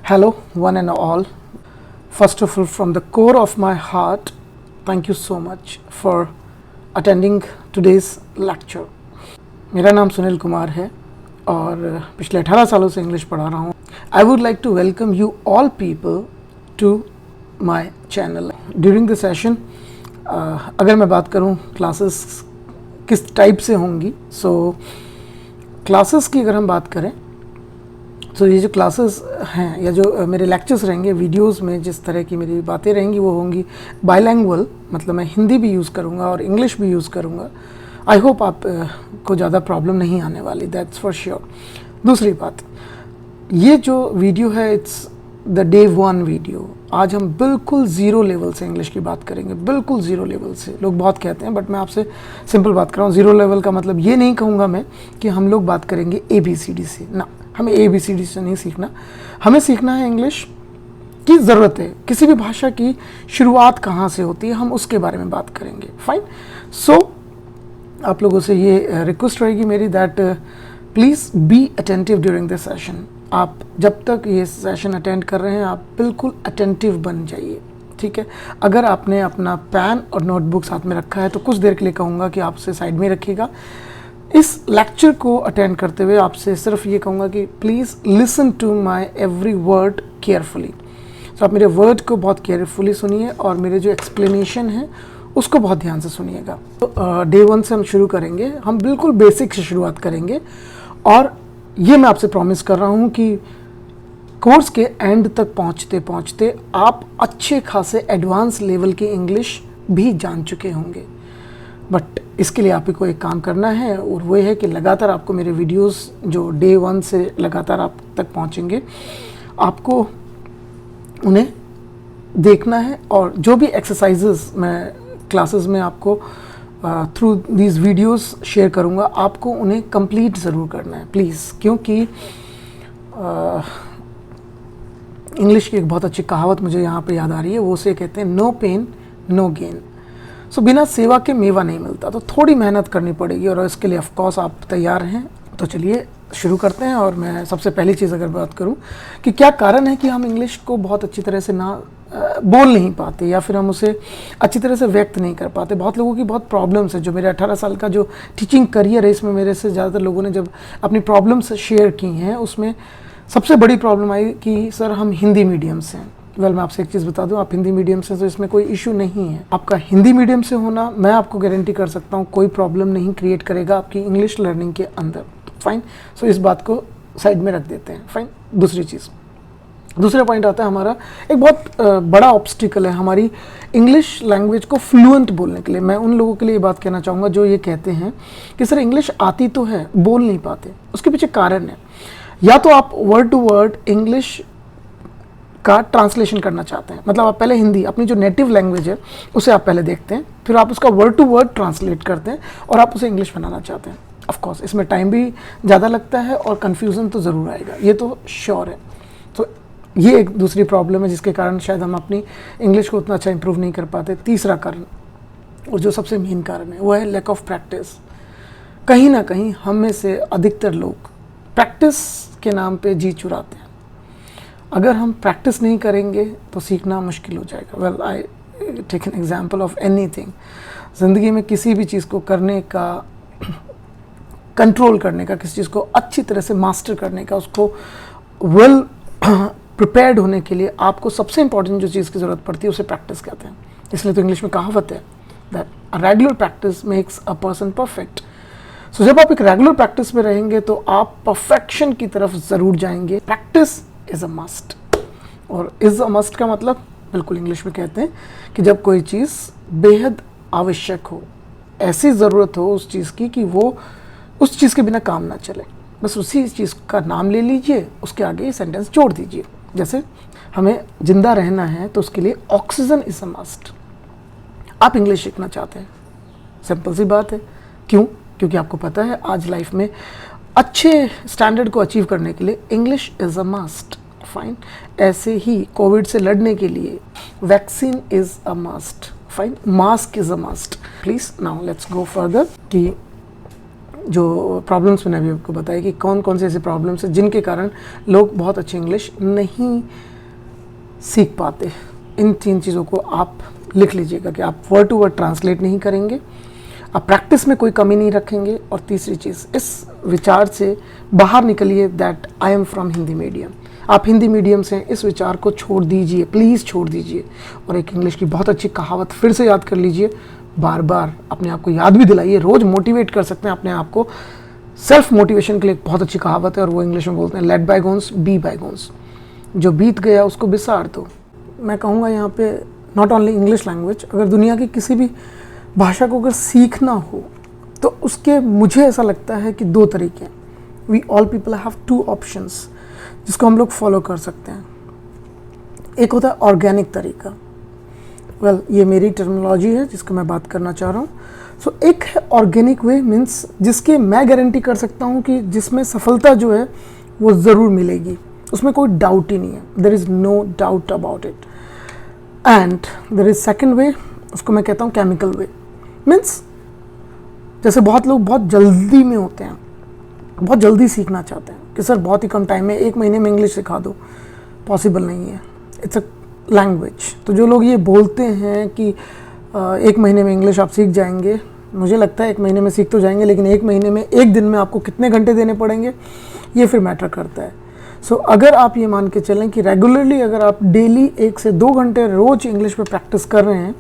Hello, one and all. First of all, from the core of my heart, thank you so much for attending today's lecture. मेरा नाम सुनील कुमार है और पिछले 18 सालों से इंग्लिश पढ़ा रहा हूँ. I would like to welcome you all people to my channel. During the session, अगर मैं बात करूँ क्लासेस किस टाइप से होंगी, so क्लासेस की अगर हम बात करें तो ये जो क्लासेस हैं या जो मेरे लेक्चर्स रहेंगे वीडियोस में जिस तरह की मेरी बातें रहेंगी वो होंगी बाइलैंग्वेल, मतलब मैं हिंदी भी यूज़ करूँगा और इंग्लिश भी यूज़ करूँगा. आई होप आप को ज़्यादा प्रॉब्लम नहीं आने वाली, दैट्स फॉर श्योर. दूसरी बात, ये जो वीडियो है it's the day one video. आज हम बिल्कुल ज़ीरो लेवल से इंग्लिश की बात करेंगे, बिल्कुल ज़ीरो लेवल से. लोग बहुत कहते हैं बट मैं आपसे सिंपल बात कर रहा हूँ. ज़ीरो लेवल का मतलब ये नहीं कहूँगा मैं कि हम लोग बात करेंगे ABCD से ना. हमें ABCD से नहीं सीखना. हमें सीखना है इंग्लिश की ज़रूरत है. किसी भी भाषा की शुरुआत कहाँ से होती है हम उसके बारे में बात करेंगे. फाइन. सो आप लोगों से ये रिक्वेस्ट रहेगी मेरी that please be attentive during this session. आप जब तक ये सेशन अटेंड कर रहे हैं आप बिल्कुल अटेंटिव बन जाइए, ठीक है. अगर आपने अपना पेन और नोटबुक साथ में रखा है तो कुछ देर के लिए कहूँगा कि आप उसे साइड में रखिएगा. इस लेक्चर को अटेंड करते हुए आपसे सिर्फ ये कहूँगा कि please listen to my every word carefully. तो आप मेरे वर्ड को बहुत केयरफुली सुनिए और मेरे जो एक्सप्लेनेशन है उसको बहुत ध्यान से सुनिएगा. तो डे वन से हम शुरू करेंगे. हम बिल्कुल बेसिक से शुरुआत करेंगे और ये मैं आपसे प्रॉमिस कर रहा हूँ कि कोर्स के एंड तक पहुँचते पहुँचते आप अच्छे खासे एडवांस लेवल की इंग्लिश भी जान चुके होंगे. बट इसके लिए आप ही को एक काम करना है और वो है कि लगातार आपको मेरे वीडियोस जो डे वन से लगातार आप तक पहुँचेंगे आपको उन्हें देखना है और जो भी एक्सरसाइजेस मैं क्लासेस में आपको थ्रू दीज वीडियोस शेयर करूँगा आपको उन्हें कंप्लीट ज़रूर करना है प्लीज़. क्योंकि इंग्लिश की एक बहुत अच्छी कहावत मुझे यहाँ पे याद आ रही है. वो उसे कहते हैं नो पेन नो गेन. सो बिना सेवा के मेवा नहीं मिलता. तो थोड़ी मेहनत करनी पड़ेगी और इसके लिए ऑफकोर्स आप तैयार हैं. तो चलिए शुरू करते हैं. और मैं सबसे पहली चीज़ अगर बात करूं कि क्या कारण है कि हम इंग्लिश को बहुत अच्छी तरह से ना बोल नहीं पाते या फिर हम उसे अच्छी तरह से व्यक्त नहीं कर पाते. बहुत लोगों की बहुत प्रॉब्लम्स है. जो मेरे 18 साल का जो टीचिंग करियर है इसमें मेरे से ज़्यादातर लोगों ने जब अपनी प्रॉब्लम्स शेयर की हैं उसमें सबसे बड़ी प्रॉब्लम आई कि सर हम हिंदी मीडियम से हैं. मैं आपसे एक चीज़ बता दूं, आप हिंदी मीडियम से तो इसमें कोई इशू नहीं है. आपका हिंदी मीडियम से होना मैं आपको गारंटी कर सकता हूं कोई प्रॉब्लम नहीं क्रिएट करेगा आपकी इंग्लिश लर्निंग के अंदर. फाइन. सो इस बात को साइड में रख देते हैं. फाइन. दूसरी चीज़, दूसरा पॉइंट आता है हमारा एक बहुत बड़ा ऑब्स्टिकल है हमारी इंग्लिश लैंग्वेज को फ्लुएंट बोलने के लिए. मैं उन लोगों के लिए ये बात कहना चाहूँगा जो ये कहते हैं कि सर इंग्लिश आती तो है बोल नहीं पाते. उसके पीछे कारण है. या तो आप वर्ड टू वर्ड इंग्लिश का ट्रांसलेशन करना चाहते हैं, मतलब आप पहले हिंदी अपनी जो नेटिव लैंग्वेज है उसे आप पहले देखते हैं, फिर आप उसका वर्ड टू वर्ड ट्रांसलेट करते हैं और आप उसे इंग्लिश बनाना चाहते हैं. ऑफ कोर्स इसमें टाइम भी ज़्यादा लगता है और कन्फ्यूज़न तो ज़रूर आएगा, ये तो श्योर है. तो ये एक दूसरी प्रॉब्लम है जिसके कारण शायद हम अपनी इंग्लिश को उतना अच्छा इंप्रूव नहीं कर पाते. तीसरा कारण और जो सबसे मेन कारण है वो है लैक ऑफ प्रैक्टिस. कहीं ना कहीं हम में से अधिकतर लोग प्रैक्टिस के नाम पे जी चुराते हैं. अगर हम प्रैक्टिस नहीं करेंगे तो सीखना मुश्किल हो जाएगा. Well I take an example of anything. ज़िंदगी में किसी भी चीज़ को करने का, कंट्रोल करने का, किसी चीज़ को अच्छी तरह से मास्टर करने का, उसको वेल प्रिपेयर्ड होने के लिए आपको सबसे इंपॉर्टेंट जो चीज़ की ज़रूरत पड़ती है उसे प्रैक्टिस कहते हैं. इसलिए तो इंग्लिश में कहावत है that a regular practice makes a person perfect. So जब आप एक रेगुलर प्रैक्टिस में रहेंगे तो आप परफेक्शन की तरफ ज़रूर जाएंगे. Practice is a must. और इज़ अ मस्ट का मतलब बिल्कुल इंग्लिश में कहते हैं कि जब कोई चीज़ बेहद आवश्यक हो, ऐसी ज़रूरत हो उस चीज़ की कि वो उस चीज़ के बिना काम ना चले, बस उसी चीज़ का नाम ले लीजिए, उसके आगे सेंटेंस जोड़ दीजिए. जैसे हमें ज़िंदा रहना है तो उसके लिए ऑक्सीजन इज़ अ मस्ट. आप इंग्लिश सीखना चाहते हैं, सिंपल सी बात है. क्यों? क्योंकि आपको पता है आज लाइफ में अच्छे स्टैंडर्ड को अचीव करने के लिए English is a must. Fine. ऐसे ही कोविड से लड़ने के लिए vaccine is a must. Fine. Mask is a must. Please now let's go further कि जो प्रॉब्लम्स मैंने अभी आपको बताया कि कौन कौन से ऐसे प्रॉब्लम्स हैं जिनके कारण लोग बहुत अच्छी इंग्लिश नहीं सीख पाते। इन 3 चीज़ों को आप लिख लीजिएगा कि आप वर्ड टू वर्ड ट्रांसलेट नहीं करेंगे, आप प्रैक्टिस में कोई कमी नहीं रखेंगे, और तीसरी चीज़, इस विचार से बाहर निकलिए that I am from Hindi medium. आप हिंदी मीडियम से इस विचार को छोड़ दीजिए, प्लीज़ छोड़ दीजिए। और एक इंग्लिश की बहुत अच्छी कहावत फिर से याद कर लीजिए, बार बार अपने आप को याद भी दिलाइए, रोज़ मोटिवेट कर सकते हैं अपने आप को। सेल्फ मोटिवेशन के लिए एक बहुत अच्छी कहावत है और वो इंग्लिश में बोलते हैं, लेट बायगोन्स बी बायगोन्स। जो बीत गया उसको बिसार दो। मैं कहूँगा यहाँ पे नॉट ओनली इंग्लिश लैंग्वेज, अगर दुनिया की किसी भी भाषा को अगर सीखना हो तो उसके मुझे ऐसा लगता है कि 2 तरीके हैं। We all people have 2 options जिसको हम लोग फॉलो कर सकते हैं। एक होता है ऑर्गेनिक तरीका, ये मेरी टर्मिनोलॉजी है जिसको मैं बात करना चाह रहा हूँ। सो एक है ऑर्गेनिक वे, मीन्स जिसके मैं गारंटी कर सकता हूँ कि जिसमें सफलता जो है वो ज़रूर मिलेगी, उसमें कोई डाउट ही नहीं है, there is no doubt about it. And there is second way, उसको मैं कहता हूँ केमिकल वे। मीन्स जैसे बहुत लोग बहुत जल्दी में होते हैं, बहुत जल्दी सीखना चाहते हैं कि सर बहुत ही कम टाइम में 1 महीने में इंग्लिश सिखा दो, पॉसिबल नहीं है, इट्स अ लैंग्वेज। तो जो लोग ये बोलते हैं कि 1 महीने में इंग्लिश आप सीख जाएंगे, मुझे लगता है 1 महीने में सीख तो जाएंगे, लेकिन 1 महीने में 1 दिन में आपको कितने घंटे देने पड़ेंगे ये फिर मैटर करता है। सो अगर आप ये मान के चलें कि रेगुलरली अगर आप डेली 1 से 2 घंटे रोज़ इंग्लिश पे प्रैक्टिस कर रहे हैं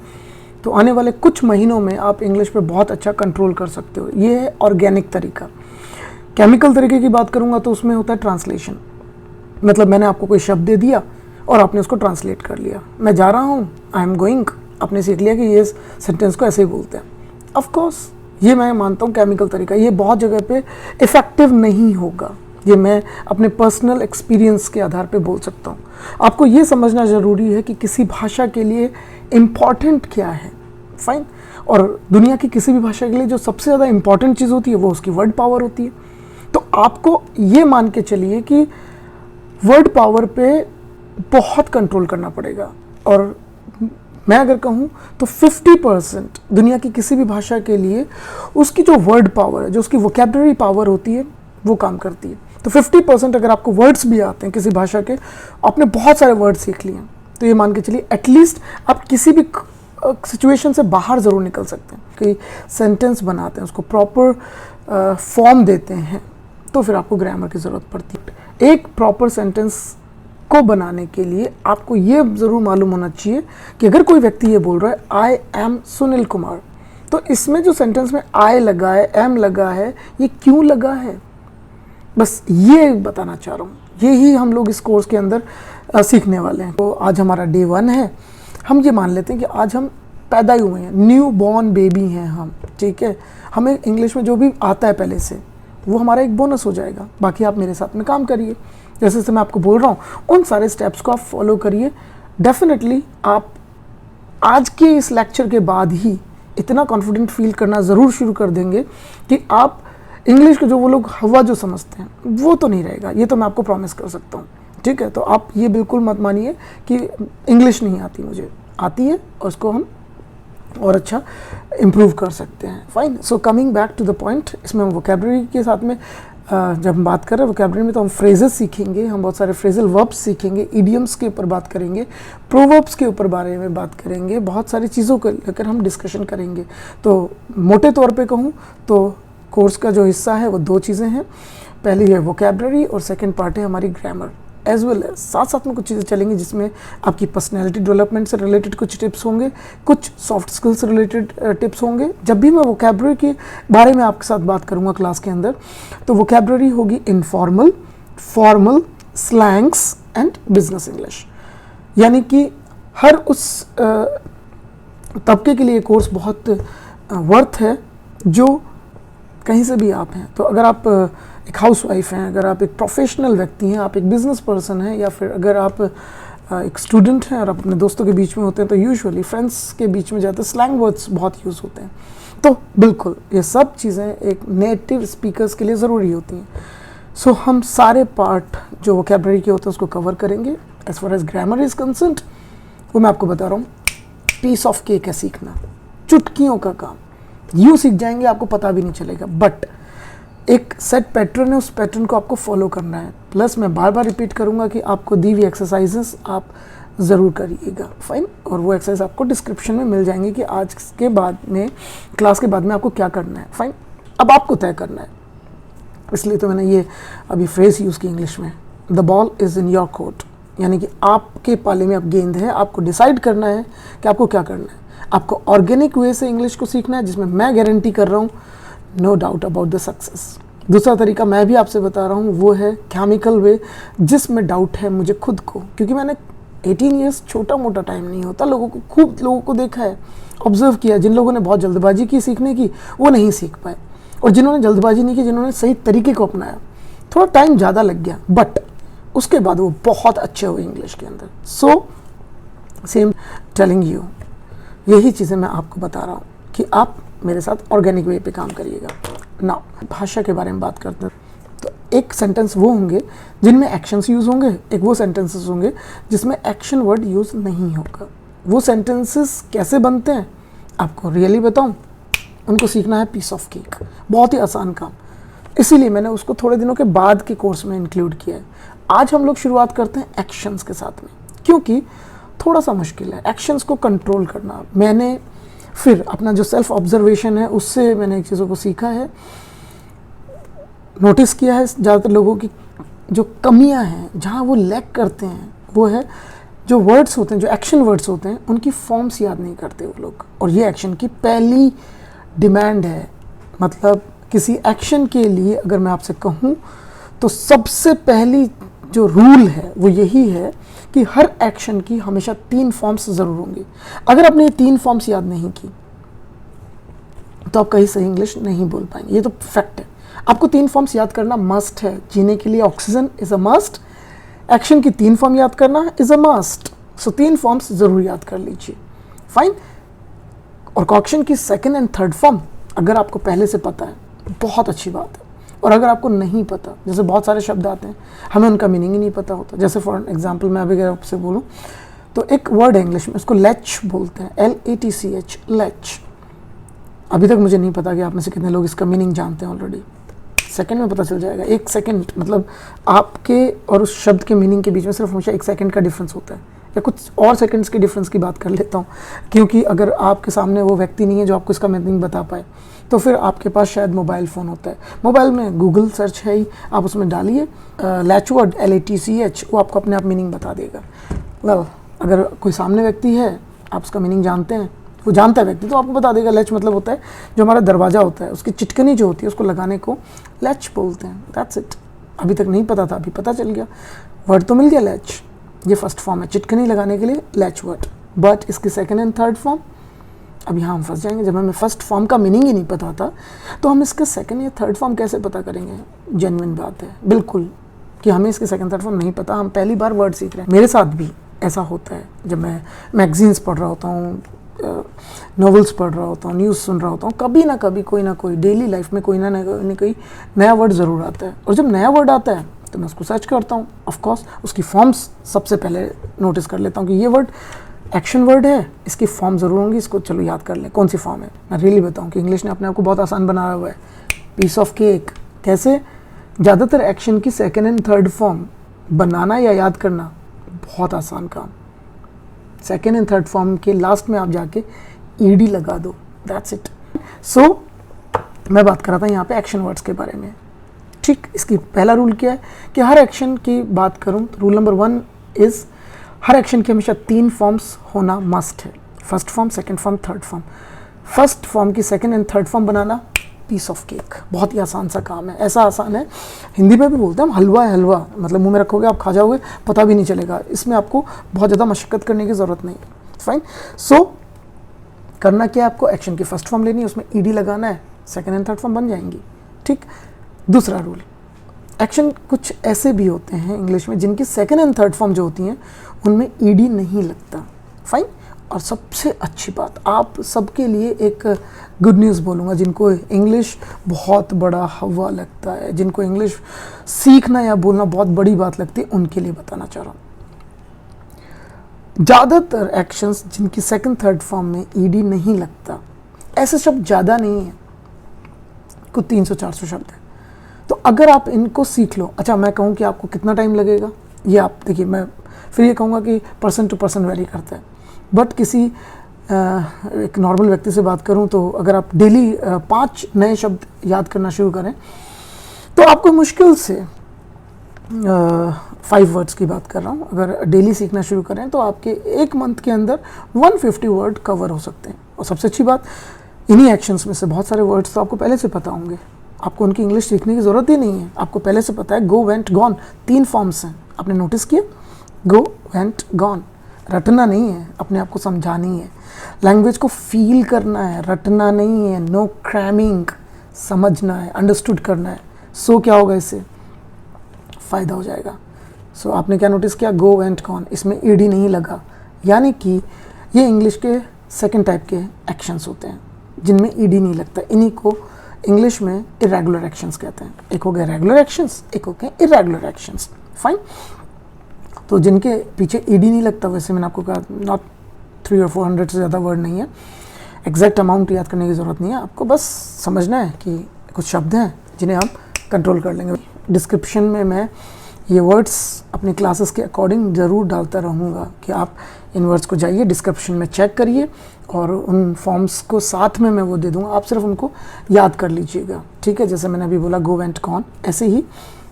तो आने वाले कुछ महीनों में आप इंग्लिश पे बहुत अच्छा कंट्रोल कर सकते हो। ये है ऑर्गेनिक तरीका। केमिकल तरीके की बात करूँगा तो उसमें होता है ट्रांसलेशन। मतलब मैंने आपको कोई शब्द दे दिया और आपने उसको ट्रांसलेट कर लिया। मैं जा रहा हूँ, आई एम गोइंग, आपने सीख लिया कि ये सेंटेंस को ऐसे ही बोलते हैं। ऑफ कोर्स ये मैं मानता हूँ केमिकल तरीका, ये बहुत जगह पे इफ़ेक्टिव नहीं होगा। ये मैं अपने पर्सनल एक्सपीरियंस के आधार पे बोल सकता हूँ। आपको ये समझना ज़रूरी है कि किसी भाषा के लिए इम्पॉर्टेंट क्या है, फाइन। और दुनिया की किसी भी भाषा के लिए जो सबसे ज़्यादा इम्पॉर्टेंट चीज़ होती है वो उसकी वर्ड पावर होती है। तो आपको ये मान के चलिए कि वर्ड पावर पे बहुत कंट्रोल करना पड़ेगा। और मैं अगर कहूँ तो 50% दुनिया की किसी भी भाषा के लिए उसकी जो वर्ड पावर है, जो उसकी वोकैबुलरी पावर होती है, वो काम करती है। तो 50% अगर आपको वर्ड्स भी आते हैं किसी भाषा के, आपने बहुत सारे वर्ड सीख लिए हैं, तो ये मान के चलिए एटलीस्ट आप किसी भी सिचुएशन से बाहर ज़रूर निकल सकते हैं। कि सेंटेंस बनाते हैं, उसको प्रॉपर फॉर्म देते हैं, तो फिर आपको ग्रामर की ज़रूरत पड़ती है। एक प्रॉपर सेंटेंस को बनाने के लिए आपको ये ज़रूर मालूम होना चाहिए कि अगर कोई व्यक्ति ये बोल रहा है आई एम सुनील कुमार, तो इसमें जो सेंटेंस में आई लगा है, एम लगा है, ये क्यों लगा है, बस ये बताना चाह रहा हूँ। यही हम लोग इस कोर्स के अंदर सीखने वाले हैं। तो आज हमारा डे 1 है। हम ये मान लेते हैं कि आज हम पैदा ही हुए हैं, न्यू बॉर्न बेबी हैं हम, ठीक है। हमें इंग्लिश में जो भी आता है पहले से वो हमारा एक बोनस हो जाएगा। बाकी आप मेरे साथ में काम करिए, जैसे जैसे मैं आपको बोल रहा हूँ उन सारे स्टेप्स को आप फॉलो करिए। डेफिनेटली आप आज के इस लेक्चर के बाद ही इतना कॉन्फिडेंट फील करना ज़रूर शुरू कर देंगे कि आप इंग्लिश को जो वो लोग हवा जो समझते हैं वो तो नहीं रहेगा, ये तो मैं आपको प्रॉमिस कर सकता हूँ, ठीक है। तो आप ये बिल्कुल मत मानिए कि इंग्लिश नहीं आती, मुझे आती है और उसको हम और अच्छा इम्प्रूव कर सकते हैं, fine. So coming back to the point, इसमें हम वोकैबुलरी के साथ में जब हम बात कर रहे हैं वोकैबुलरी में, तो हम फ्रेजेस सीखेंगे, हम बहुत सारे फ्रेजल वर्ब्स सीखेंगे, इडियम्स के ऊपर बात करेंगे, प्रोवर्ब्स के ऊपर बारे में बात करेंगे, बहुत सारी चीज़ों को लेकर हम डिस्कशन करेंगे। तो मोटे तौर पे कहूँ तो कोर्स का जो हिस्सा है वो 2 चीज़ें हैं। पहली है वोकैबुलरी और सेकंड पार्ट है हमारी ग्रामर, एज वेल एज साथ साथ में कुछ चीज़ें चलेंगी जिसमें आपकी पर्सनैलिटी डेवलपमेंट से रिलेटेड कुछ टिप्स होंगे, कुछ सॉफ्ट स्किल्स से रिलेटेड टिप्स होंगे। जब भी मैं वोकैबुलरी के बारे में आपके साथ बात करूँगा क्लास के अंदर, तो वोकैबुलरी होगी informal, formal, slangs and business English. यानी कि हर उस तबके के लिए कोर्स बहुत वर्थ है जो कहीं से भी आप हैं। तो अगर आप एक हाउसवाइफ हैं, अगर आप एक प्रोफेशनल व्यक्ति हैं, आप एक बिजनेस पर्सन हैं, या फिर अगर आप एक स्टूडेंट हैं और आप अपने दोस्तों के बीच में होते हैं, तो यूजुअली फ्रेंड्स के बीच में जाते स्लैंग वर्ड्स बहुत यूज़ होते हैं। तो बिल्कुल ये सब चीज़ें एक नेटिव स्पीकर्स के लिए ज़रूरी होती हैं। सो हम सारे पार्ट जो वोकैबुलरी के होते हैं उसको कवर करेंगे। As far as grammar is concerned, वो मैं आपको बता रहा हूँ, पीस ऑफ केक है सीखना, चुटकियों का काम। यूँ सीख जाएंगे आपको पता भी नहीं चलेगा। बट एक सेट पैटर्न है, उस पैटर्न को आपको फॉलो करना है। प्लस मैं बार बार रिपीट करूँगा कि आपको दी हुई एक्सरसाइजेस आप ज़रूर करिएगा, फाइन। और वो एक्सरसाइज आपको डिस्क्रिप्शन में मिल जाएंगे कि आज के बाद में, क्लास के बाद में आपको क्या करना है, फाइन। अब आपको तय करना है, इसलिए तो मैंने ये अभी फ्रेज यूज़ की इंग्लिश में, the ball is in your court, यानी कि आपके पाले में अब गेंद है। आपको डिसाइड करना है कि आपको क्या करना है। आपको ऑर्गेनिक वे से इंग्लिश को सीखना है, जिसमें मैं गारंटी कर रहा हूँ, no doubt about the success. दूसरा तरीका मैं भी आपसे बता रहा हूँ, वो है केमिकल वे, जिसमें डाउट है मुझे खुद को, क्योंकि मैंने 18 ईयर्स छोटा मोटा टाइम नहीं होता। खूब लोगों को देखा है, ऑब्जर्व किया। जिन लोगों ने बहुत जल्दबाजी की सीखने की, वो नहीं सीख पाए, और जिन्होंने जल्दबाजी नहीं की, जिन्होंने सही तरीके को अपनाया, थोड़ा टाइम ज़्यादा लग गया, बट उसके बाद वो बहुत अच्छे हुए इंग्लिश के अंदर। सो सेम टेलिंग यू, यही चीज़ें मैं आपको बता रहा हूँ कि आप मेरे साथ ऑर्गेनिक वे पे काम करिएगा। ना भाषा के बारे में बात करते हैं, तो एक सेंटेंस वो होंगे जिनमें एक्शंस यूज़ होंगे, एक वो सेंटेंसेस होंगे जिसमें एक्शन वर्ड यूज़ नहीं होगा। वो सेंटेंसेस कैसे बनते हैं आपको रियली बताऊं, उनको सीखना है पीस ऑफ केक, बहुत ही आसान काम। इसीलिए मैंने उसको थोड़े दिनों के बाद के कोर्स में इंक्लूड किया है। आज हम लोग शुरुआत करते हैं एक्शंस के साथ में, क्योंकि थोड़ा सा मुश्किल है एक्शंस को कंट्रोल करना। मैंने फिर अपना जो सेल्फ ऑब्जर्वेशन है, उससे मैंने एक चीज़ों को सीखा है, नोटिस किया है। ज़्यादातर लोगों की जो कमियां हैं, जहाँ वो लैक करते हैं, वो है जो वर्ड्स होते हैं, जो एक्शन वर्ड्स होते हैं, उनकी फॉर्म्स याद नहीं करते वो लोग। और ये एक्शन की पहली डिमांड है। मतलब किसी एक्शन के लिए अगर मैं आपसे कहूँ तो सबसे पहली जो रूल है वो यही है कि हर एक्शन की हमेशा 3 फॉर्म्स ज़रूर होंगी। अगर आपने ये 3 फॉर्म्स याद नहीं की तो आप कहीं सही इंग्लिश नहीं बोल पाएंगे, ये तो फैक्ट है। आपको 3 फॉर्म्स याद करना मस्ट है। जीने के लिए oxygen is a must, action की 3 फॉर्म याद करना is a must. So 3 forms ज़रूर याद कर लीजिए, फाइन। और कॉक्शन की 2nd एंड 3rd फॉर्म अगर आपको पहले से पता है, बहुत अच्छी बात है। और अगर आपको नहीं पता, जैसे बहुत सारे शब्द आते हैं, हमें उनका मीनिंग ही नहीं पता होता। जैसे फॉर एग्जांपल मैं अभी अगर आपसे बोलूँ तो एक वर्ड है इंग्लिश में, उसको लैच बोलते हैं, LATCH, लैच। अभी तक मुझे नहीं पता कि आप में से कितने लोग इसका मीनिंग जानते हैं ऑलरेडी। सेकंड में पता चल जाएगा। 1 सेकंड, मतलब आपके और उस शब्द के मीनिंग के बीच में सिर्फ हमेशा 1 सेकंड का डिफरेंस होता है, या कुछ और सेकंड्स के डिफरेंस की बात कर लेता हूँ, क्योंकि अगर आपके सामने वो व्यक्ति नहीं है जो आपको इसका मीनिंग बता पाए, तो फिर आपके पास शायद मोबाइल फ़ोन होता है। मोबाइल में गूगल सर्च है ही, आप उसमें डालिए लैच वर्ड LATCH, वो आपको अपने आप मीनिंग बता देगा। वेल, अगर कोई सामने व्यक्ति है, आप उसका मीनिंग जानते हैं, वो जानता है व्यक्ति, तो आपको बता देगा। लैच मतलब होता है जो हमारा दरवाज़ा होता है, उसकी चिटकनी जो होती है, उसको लगाने को लैच बोलते हैं। That's it. अभी तक नहीं पता था, अभी पता चल गया। वर्ड तो मिल गया लैच, ये फर्स्ट फॉर्म है चिटकनी लगाने के लिए लैच वर्ड। बट इसकी 2nd एंड 3rd फॉर्म, अब यहाँ हम फंस जाएंगे। जब हमें फर्स्ट फॉर्म का मीनिंग ही नहीं पता था, तो हम इसके 2nd या 3rd फॉर्म कैसे पता करेंगे? जेन्युइन बात है बिल्कुल कि हमें इसके 2nd 3rd फॉर्म नहीं पता, हम पहली बार वर्ड सीख रहे हैं। मेरे साथ भी ऐसा होता है जब मैं मैगजीन्स पढ़ रहा होता हूँ, नॉवेल्स पढ़ रहा होता हूँ, न्यूज़ सुन रहा होता हूँ, कभी ना कभी कोई ना कोई डेली लाइफ में कोई ना कोई नया वर्ड ज़रूर आता है। और जब नया वर्ड आता है तो मैं उसको सर्च करता हूँ। ऑफ कोर्स उसकी फॉर्म्स सबसे पहले नोटिस कर लेता हूँ कि ये वर्ड एक्शन वर्ड है, इसकी फॉर्म ज़रूर होंगी, इसको चलो याद कर लें कौन सी फॉर्म है। मैं रियली बताऊँ कि इंग्लिश ने अपने आप को बहुत आसान बनाया हुआ है। पीस ऑफ केक कैसे? ज़्यादातर एक्शन की 2nd एंड 3rd फॉर्म बनाना या याद करना बहुत आसान काम। 2nd एंड 3rd फॉर्म के लास्ट में आप जाके ED लगा दो, दैट्स इट। सो मैं बात कर रहा था यहाँ पे एक्शन वर्ड्स के बारे में, ठीक। इसकी पहला रूल क्या है कि हर एक्शन की बात करूँ तो रूल नंबर 1 इज़ हर एक्शन की हमेशा 3 फॉर्म्स होना मस्ट है। First form, 2nd form, 3rd form. First form की 2nd एंड 3rd फॉर्म बनाना पीस ऑफ केक, बहुत ही आसान सा काम है। ऐसा आसान है, हिंदी में भी बोलते हैं हम, हलवा है हलवा, मतलब मुंह में रखोगे आप खा जाओगे, पता भी नहीं चलेगा। इसमें आपको बहुत ज़्यादा मशक्क़त करने की ज़रूरत नहीं है, फाइन। सो करना क्या है, आपको एक्शन की फर्स्ट फॉर्म लेनी है, उसमें ED लगाना है, 2nd एंड 3rd फॉर्म बन जाएंगी, ठीक। दूसरा रूल, एक्शन कुछ ऐसे भी होते हैं इंग्लिश में जिनकी 2nd एंड 3rd फॉर्म जो होती हैं उनमें ED नहीं लगता, फाइन। और सबसे अच्छी बात, आप सबके लिए एक गुड न्यूज़ बोलूँगा, जिनको इंग्लिश बहुत बड़ा हवा लगता है, जिनको इंग्लिश सीखना या बोलना बहुत बड़ी बात लगती है, उनके लिए बताना चाह रहा हूँ। ज़्यादातर एक्शंस जिनकी 2nd 3rd फॉर्म में ED नहीं लगता, ऐसे शब्द ज़्यादा नहीं है, कुछ 300-400 शब्द हैं। तो अगर आप इनको सीख लो, अच्छा मैं कहूँ कि आपको कितना टाइम लगेगा, ये आप देखिए, मैं फिर ये कहूँगा कि पर्सन टू पर्सन वेरी करता है, बट किसी एक नॉर्मल व्यक्ति से बात करूं तो अगर आप डेली 5 नए शब्द याद करना शुरू करें तो आपको मुश्किल से 5 वर्ड्स की बात कर रहा हूं, अगर डेली सीखना शुरू करें तो आपके एक मंथ के अंदर 150 वर्ड कवर हो सकते हैं। और सबसे अच्छी बात, इन्हीं एक्शंस में से बहुत सारे वर्ड्स तो आपको पहले से पता होंगे, आपको उनकी इंग्लिश सीखने की ज़रूरत ही नहीं है, आपको पहले से पता है। गो, वेंट, गॉन 3 फॉर्म्स हैं, आपने नोटिस किया? गो, वेंट, गॉन। रटना नहीं है, अपने आप को समझानी है, लैंग्वेज को फील करना है, रटना नहीं है। नो क्रैमिंग, समझना है, अंडरस्टूड करना है। सो क्या होगा, इससे फ़ायदा हो जाएगा। सो आपने क्या नोटिस किया? गो, वेंट, गॉन, इसमें ईडी नहीं लगा, यानी कि ये इंग्लिश के सेकंड टाइप के एक्शंस होते हैं जिनमें ईडी नहीं लगता। इन्हीं को इंग्लिश में इरेगुलर एक्शंस कहते हैं। एक हो गए रेगुलर एक्शंस, एक हो गए इरेगुलर एक्शंस। फाइन। तो जिनके पीछे ईडी नहीं लगता, वैसे मैंने आपको कहा नॉट 300 और 400 से ज़्यादा वर्ड नहीं है, एग्जैक्ट अमाउंट याद करने की ज़रूरत नहीं है, आपको बस समझना है कि कुछ शब्द हैं जिन्हें हम कंट्रोल कर लेंगे। डिस्क्रिप्शन में मैं ये वर्ड्स अपनी क्लासेस के अकॉर्डिंग ज़रूर डालता रहूँगा कि आप इन वर्ड्स को जाइए, डिस्क्रिप्शन में चेक करिए और उन फॉर्म्स को साथ में मैं वो दे दूँगा, आप सिर्फ उनको याद कर लीजिएगा, ठीक है। जैसे मैंने अभी बोला गो, वेंट, गॉन, ऐसे ही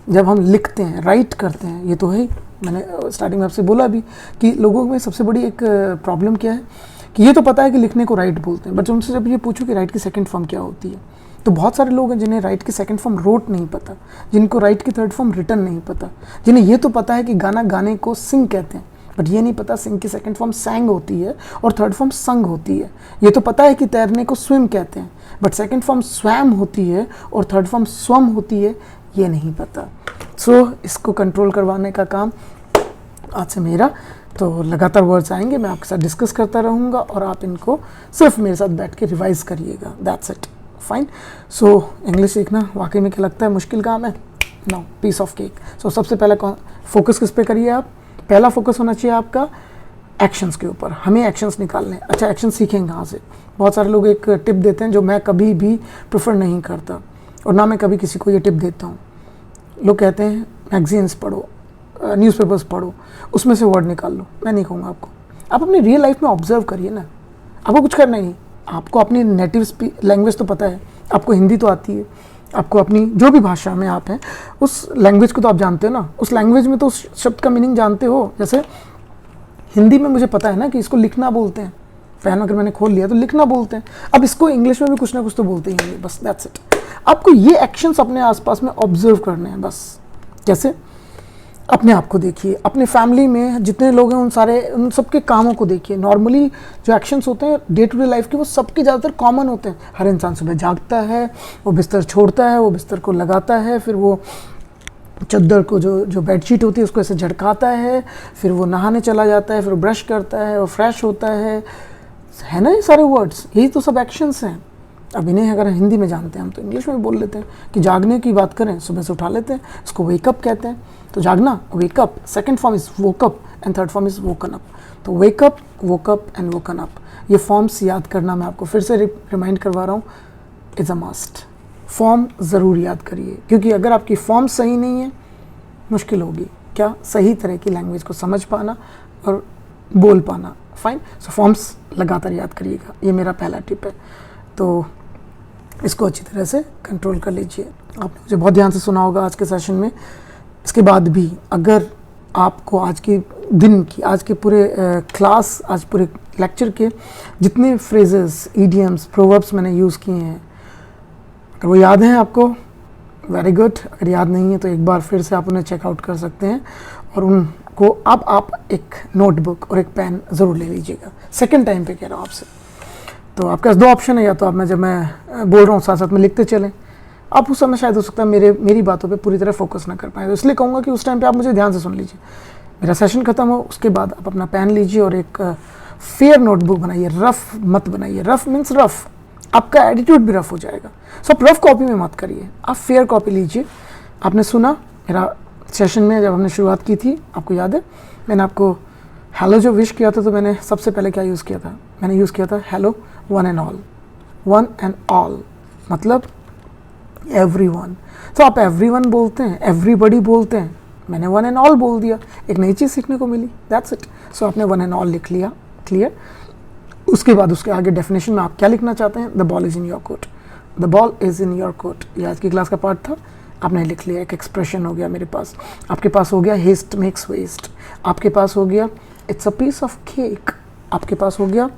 जब हम लिखते हैं, राइट करते हैं, ये तो है ही, मैंने स्टार्टिंग में आपसे बोला भी कि लोगों में सबसे बड़ी एक प्रॉब्लम क्या है कि ये तो पता है कि लिखने को राइट बोलते हैं, बट उनसे जब ये पूछो कि राइट की सेकंड फॉर्म क्या होती है, तो बहुत सारे लोग हैं जिन्हें राइट की सेकंड फॉर्म रोट नहीं पता, जिनको राइट की थर्ड फॉर्म रिटन नहीं पता, जिन्हें ये तो पता है कि गाना गाने को सिंग कहते हैं, बट ये नहीं पता सिंग की सेकंड फॉर्म सैंग होती है और थर्ड फॉर्म संग होती है। ये तो पता है कि तैरने को स्विम कहते हैं, बट सेकंड फॉर्म स्वैम होती है और थर्ड फॉर्म स्वम होती है, ये नहीं पता। सो इसको कंट्रोल करवाने का काम आज से मेरा। तो लगातार वर्ड्स आएंगे, मैं आपके साथ डिस्कस करता रहूँगा और आप इनको सिर्फ मेरे साथ बैठ के रिवाइज करिएगा, that's it. Fine. So English सीखना वाकई में क्या लगता है मुश्किल काम है? No, piece of cake. So सबसे पहले फोकस किस पे करिए आप? पहला फोकस होना चाहिए आपका एक्शंस के ऊपर, हमें एक्शंस निकालने हैं। अच्छा, एक्शन सीखेंगे कहाँ से? बहुत सारे लोग एक टिप देते हैं जो मैं कभी भी प्रेफर नहीं करता और ना मैं कभी किसी को ये टिप देता हूँ। लोग कहते हैं मैगजीन्स पढ़ो, न्यूज़पेपर्स पढ़ो, उसमें से वर्ड निकाल लो। मैं नहीं कहूँगा आपको, आप अपनी रियल लाइफ में ऑब्जर्व करिए ना, आपको कुछ करना ही नहीं। आपको अपनी नेटिव लैंग्वेज तो पता है, आपको हिंदी तो आती है, आपको अपनी जो भी भाषा में आप हैं उस लैंग्वेज को तो आप जानते हो ना, उस लैंग्वेज में तो उस शब्द का मीनिंग जानते हो। जैसे हिंदी में मुझे पता है ना कि इसको लिखना बोलते हैं, पेन अगर मैंने खोल लिया तो लिखना बोलते हैं, अब इसको इंग्लिश में भी कुछ ना कुछ तो बोलते ही हैं, बस दैट्स इट। आपको ये एक्शंस अपने आसपास में ऑब्जर्व करने हैं बस। जैसे अपने आप को देखिए, अपने फैमिली में जितने लोग हैं उन सबके कामों को देखिए। नॉर्मली जो एक्शंस होते हैं डे टू डे लाइफ के, वो सबके ज़्यादातर कॉमन होते हैं। हर इंसान सुबह जागता है, वो बिस्तर छोड़ता है, वो बिस्तर को लगाता है, फिर वो चद्दर को जो बेडशीट होती है उसको ऐसे झटकाता है, फिर वो नहाने चला जाता है, फिर ब्रश करता है और फ्रेश होता है ना। ये सारे वर्ड्स, यही तो सब एक्शंस हैं। अब इन्हें अगर हिंदी में जानते हैं हम तो इंग्लिश में भी बोल लेते हैं कि जागने की बात करें, सुबह से उठा लेते हैं, इसको वेकअप कहते हैं। तो जागना, wake up, second form is woke up and third form is woken up. तो wake up, woke up and woken up, ये फॉर्म्स याद करना मैं आपको फिर से रिमाइंड करवा रहा हूँ, इज़ अ मस्ट। फॉर्म ज़रूर याद करिए, क्योंकि अगर आपकी फॉर्म सही नहीं है मुश्किल होगी क्या, सही तरह की लैंग्वेज को समझ पाना और बोल पाना। फाइन। सो फॉर्म्स लगातार याद करिएगा, ये मेरा पहला टिप है। तो इसको अच्छी तरह से कंट्रोल कर लीजिए। आपने मुझे बहुत ध्यान से सुना होगा आज के सेशन में। इसके बाद भी अगर आपको आज के दिन की, आज के पूरे क्लास, आज पूरे लेक्चर के जितने फ्रेजेस, ईडियम्स, प्रोवर्ब्स मैंने यूज़ किए हैं, अगर वो याद हैं आपको, वेरी गुड। अगर याद नहीं है तो एक बार फिर से आप उन्हें चेकआउट कर सकते हैं और उनको अब आप एक नोटबुक और एक पेन ज़रूर ले लीजिएगा। सेकेंड टाइम पे कह रहा हूँ आपसे। तो आपके पास 2 ऑप्शन है, या तो आप जब मैं बोल रहा हूँ साथ साथ में लिखते चलें, आप उस समय शायद हो सकता है मेरी बातों पे पूरी तरह फोकस ना कर पाएँ, तो इसलिए कहूँगा कि उस टाइम पे आप मुझे ध्यान से सुन लीजिए। मेरा सेशन खत्म हो उसके बाद आप अपना पेन लीजिए और एक फेयर नोटबुक बनाइए, रफ मत बनाइए। रफ मीन्स रफ, आपका एटीट्यूड भी रफ हो जाएगा। सो आप रफ कॉपी में मत करिए, आप फेयर कॉपी लीजिए। आपने सुना मेरा सेशन में जब हमने शुरुआत की थी, आपको याद है मैंने आपको हेलो जो विश किया था, तो मैंने सबसे पहले क्या यूज़ किया था? मैंने यूज़ किया था hello one and all. One and all मतलब एवरीवन। तो आप एवरीवन बोलते हैं, एवरीबॉडी बोलते हैं, मैंने वन एंड ऑल बोल दिया, एक नई चीज़ सीखने को मिली, दैट्स इट। सो आपने वन एंड ऑल लिख लिया, क्लियर। उसके बाद उसके आगे डेफिनेशन में आप क्या लिखना चाहते हैं, the ball is in your court, the ball is in your court, ये आज की क्लास का पार्ट था, आपने लिख लिया। एक एक्सप्रेशन हो गया मेरे पास, आपके पास हो गया हेस्ट मेक्स वेस्ट, आपके पास हो गया it's a piece of cake, आपके पास हो गया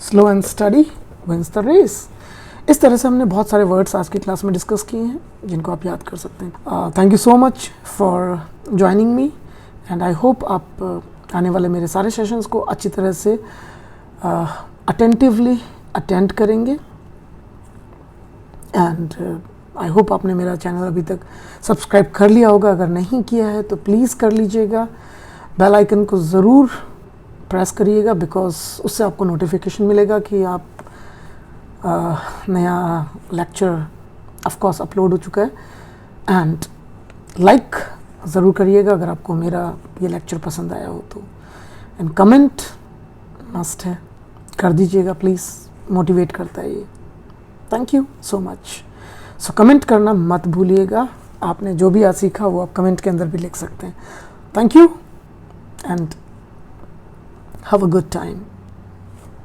slow and steady wins the race. इस तरह से हमने बहुत सारे वर्ड्स आज की क्लास में डिस्कस किए हैं जिनको आप याद कर सकते हैं। Thank you so much for joining me and I hope आप आने वाले मेरे सारे सेशंस को अच्छी तरह से अटेंटिवली अटेंड करेंगे। एंड आई होप आपने मेरा चैनल अभी तक सब्सक्राइब कर लिया होगा, अगर नहीं किया है तो प्लीज़ कर लीजिएगा। बेल आइकन को ज़रूर प्रेस करिएगा, बिकॉज उससे आपको नोटिफिकेशन मिलेगा कि आप नया लेक्चर ऑफकोर्स अपलोड हो चुका है। एंड लाइक ज़रूर करिएगा अगर आपको मेरा ये लेक्चर पसंद आया हो तो। एंड कमेंट मस्ट है, कर दीजिएगा प्लीज़, मोटिवेट करता है ये। Thank you so much. So comment करना मत भूलिएगा, आपने जो भी आज सीखा वो आप कमेंट के अंदर भी लिख सकते हैं। Thank you and have a good time.